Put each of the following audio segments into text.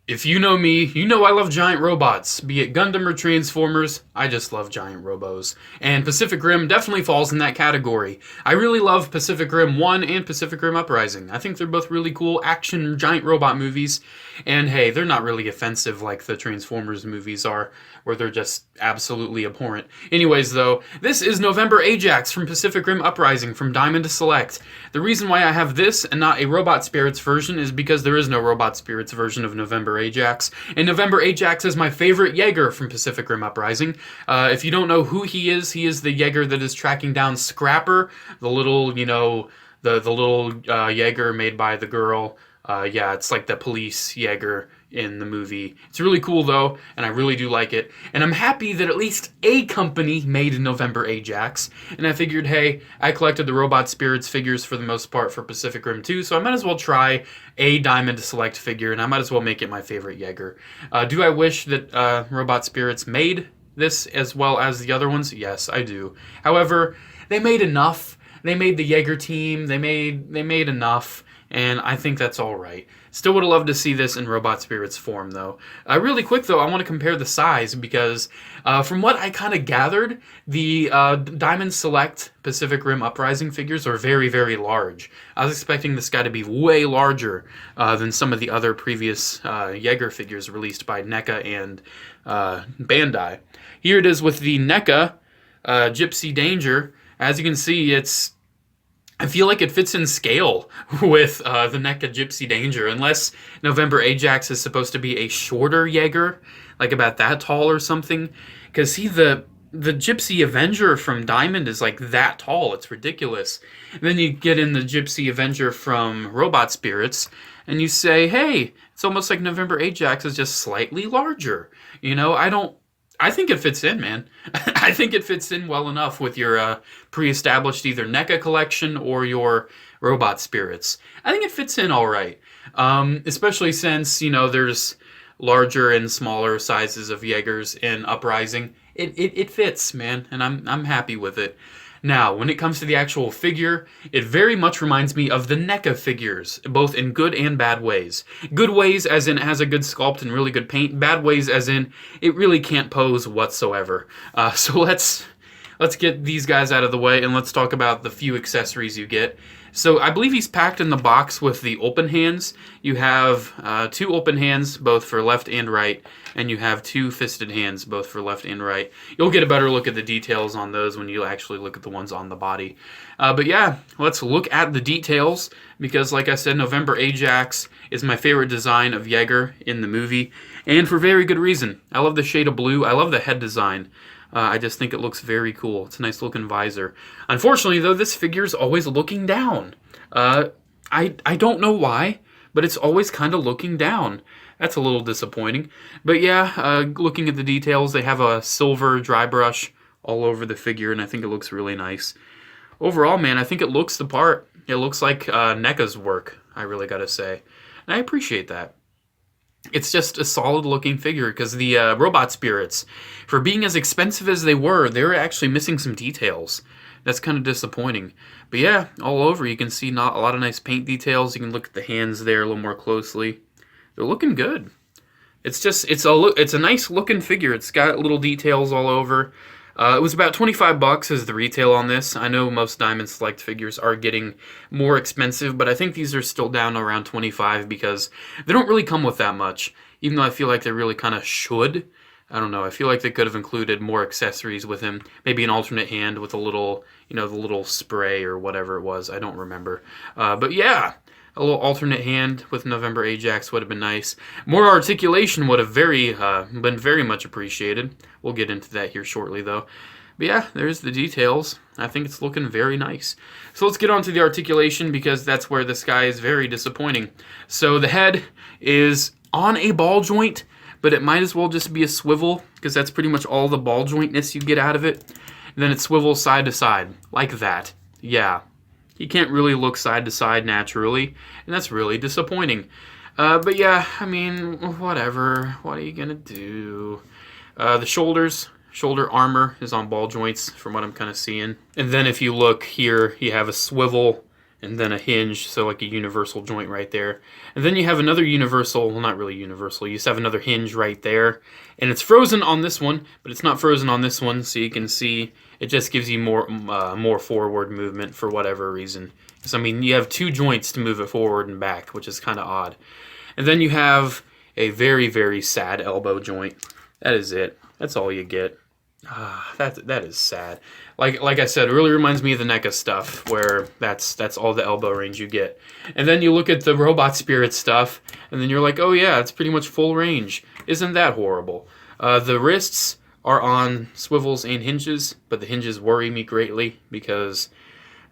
If you know me, you know I love giant robots. Be it Gundam or Transformers, I just love giant robos. And Pacific Rim definitely falls in that category. I really love Pacific Rim 1 and Pacific Rim Uprising. I think they're both really cool action giant robot movies. And hey, they're not really offensive like the Transformers movies are, where they're just absolutely abhorrent. Anyways, though, this is November Ajax from Pacific Rim Uprising from Diamond Select. The reason why I have this and not a Robot Spirits version is because there is no Robot Spirits version of November Ajax. And November Ajax is my favorite Jaeger from Pacific Rim Uprising. If you don't know who he is the Jaeger that is tracking down Scrapper, the little, the little Jaeger made by the girl. Yeah, it's like the police Jaeger in the movie. It's really cool though, and I really do like it. And I'm happy that at least a company made November Ajax. And I figured, hey, I collected the Robot Spirits figures for the most part for Pacific Rim 2, so I might as well try a Diamond Select figure, and I might as well make it my favorite Jaeger. Do I wish that Robot Spirits made this as well as the other ones? Yes, I do. However, they made enough. They made the Jaeger team. They made enough. And I think that's all right. Still would have loved to see this in Robot Spirits form, though. Really quick, though, I want to compare the size because from what I kind of gathered, the Diamond Select Pacific Rim Uprising figures are very, very large. I was expecting this guy to be way larger than some of the other previous Jaeger figures released by NECA and Bandai. Here it is with the NECA Gypsy Danger. As you can see, I feel like it fits in scale with the NECA Gypsy Danger, unless November Ajax is supposed to be a shorter Jaeger, like about that tall or something. Because see, the Gypsy Avenger from Diamond is like that tall. It's ridiculous. And then you get in the Gypsy Avenger from Robot Spirits, and you say, hey, it's almost like November Ajax is just slightly larger. I think it fits in, man. I think it fits in well enough with your pre-established either NECA collection or your Robot Spirits. I think it fits in all right. Especially since, there's larger and smaller sizes of Jaegers in Uprising. It fits, man, and I'm happy with it. Now, when it comes to the actual figure, it very much reminds me of the NECA figures, both in good and bad ways. Good ways as in it has a good sculpt and really good paint, bad ways as in it really can't pose whatsoever. So let's get these guys out of the way and let's talk about the few accessories you get. So I believe he's packed in the box with the open hands. You have 2 open hands, both for left and right, and you have 2 fisted hands, both for left and right. You'll get a better look at the details on those when you actually look at the ones on the body. But yeah, let's look at the details, because like I said, November Ajax is my favorite design of Jaeger in the movie, and for very good reason. I love the shade of blue. I love the head design. I just think it looks very cool. It's a nice looking visor. Unfortunately, though, this figure is always looking down. I don't know why, but it's always kind of looking down. That's a little disappointing. But yeah, looking at the details, they have a silver dry brush all over the figure, and I think it looks really nice. Overall, man, I think it looks the part. It looks like NECA's work, I really gotta say. And I appreciate that. It's just a solid looking figure because the Robot Spirits, for being as expensive as they were actually missing some details. That's kind of disappointing. But yeah, all over you can see not a lot of nice paint details. You can look at the hands there a little more closely. They're looking good. It's a nice looking figure. It's got little details all over. It was about $25 as the retail on this. I know most Diamond Select figures are getting more expensive, but I think these are still down around $25 because they don't really come with that much, even though I feel like they really kind of should. I don't know. I feel like they could have included more accessories with him. Maybe an alternate hand with a little, the little spray or whatever it was. I don't remember. But yeah, a little alternate hand with November Ajax would have been nice. More articulation would have been very much appreciated. We'll get into that here shortly, though. But yeah, there's the details. I think it's looking very nice. So let's get on to the articulation because that's where this guy is very disappointing. So the head is on a ball joint, but it might as well just be a swivel because that's pretty much all the ball jointness you get out of it. And then it swivels side to side, like that. Yeah. You can't really look side to side naturally, and that's really disappointing. But yeah, I mean, whatever. What are you gonna do? The shoulder armor is on ball joints from what I'm kind of seeing. And then if you look here, you have a swivel and then a hinge, so like a universal joint right there. And then you have another universal, well, not really universal, you just have another hinge right there. And it's frozen on this one, but it's not frozen on this one, so you can see it just gives you more forward movement for whatever reason. So, I mean, you have two joints to move it forward and back, which is kind of odd. And then you have a very, very sad elbow joint. That is it. That's all you get. That is sad. Like I said, it really reminds me of the NECA stuff, where that's all the elbow range you get. And then you look at the Robot Spirit stuff, and then you're like, oh yeah, it's pretty much full range. Isn't that horrible? The wrists are on swivels and hinges, but the hinges worry me greatly because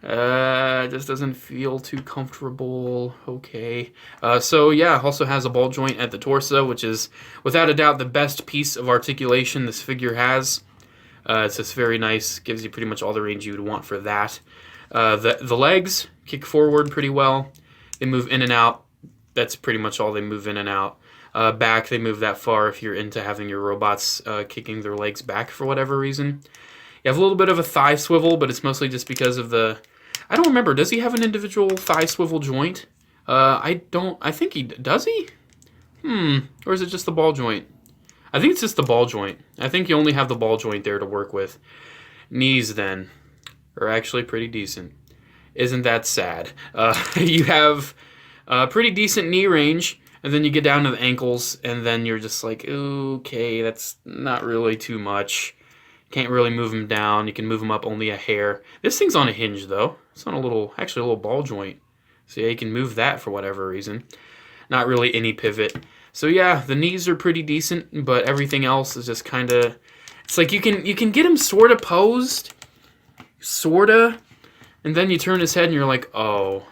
it just doesn't feel too comfortable. Okay. So yeah, also has a ball joint at the torso, which is without a doubt the best piece of articulation this figure has. It's just very nice, gives you pretty much all the range you would want for that. The legs kick forward pretty well. They move in and out. That's pretty much all they move in and out. Back, they move that far if you're into having your robots kicking their legs back for whatever reason. You have a little bit of a thigh swivel, but it's mostly just because of the... I don't remember. Does he have an individual thigh swivel joint? I think he... Does he? Or is it just the ball joint? I think it's just the ball joint. I think you only have the ball joint there to work with. Knees, then, are actually pretty decent. Isn't that sad? You have pretty decent knee range, and then you get down to the ankles, and then you're just like, okay, that's not really too much. Can't really move them down. You can move them up only a hair. This thing's on a hinge, though. It's on actually a little ball joint. So yeah, you can move that for whatever reason. Not really any pivot. So yeah, the knees are pretty decent, but everything else is just kind of... It's like you can get him sort of posed, sort of, and then you turn his head and you're like, oh,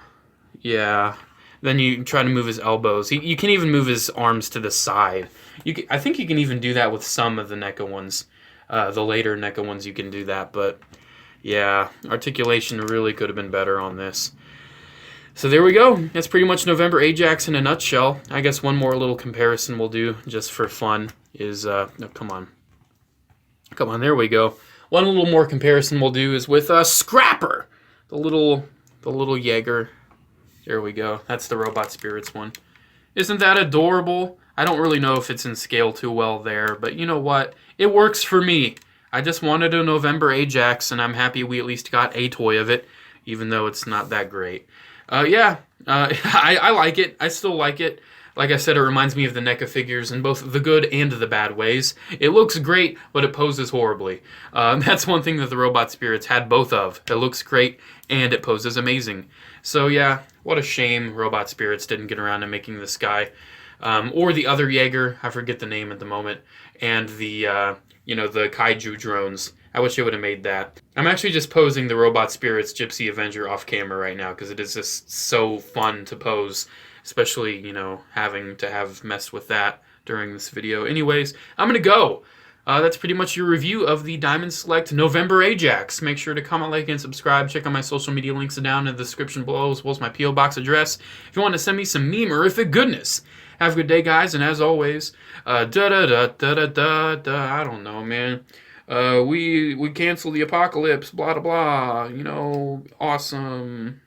yeah. Then you try to move his elbows. You can even move his arms to the side. I think you can even do that with some of the NECA ones. The later NECA ones you can do that, but yeah, articulation really could have been better on this. So there we go. That's pretty much November Ajax in a nutshell. I guess one more little comparison we'll do just for fun is, no, come on, there we go. One little more comparison we'll do is with Scrapper, the little Jaeger. There we go. That's the Robot Spirits one. Isn't that adorable? I don't really know if it's in scale too well there, but you know what? It works for me. I just wanted a November Ajax, and I'm happy we at least got a toy of it, even though it's not that great. Yeah, I like it. I still like it. Like I said, it reminds me of the NECA figures in both the good and the bad ways. It looks great, but it poses horribly. That's one thing that the Robot Spirits had both of. It looks great, and it poses amazing. So yeah, what a shame Robot Spirits didn't get around to making this guy. Or the other Jaeger, I forget the name at the moment, and the, the Kaiju drones. I wish they would have made that. I'm actually just posing the Robot Spirits Gypsy Avenger off camera right now because it is just so fun to pose, especially, having to have messed with that during this video. Anyways, I'm going to go. That's pretty much your review of the Diamond Select November Ajax. Make sure to comment, like, and subscribe. Check out my social media links down in the description below, as well as my P.O. Box address if you want to send me some meme-erific goodness. Have a good day, guys, and as always, I don't know, man. We cancel the apocalypse, blah, blah, blah, awesome.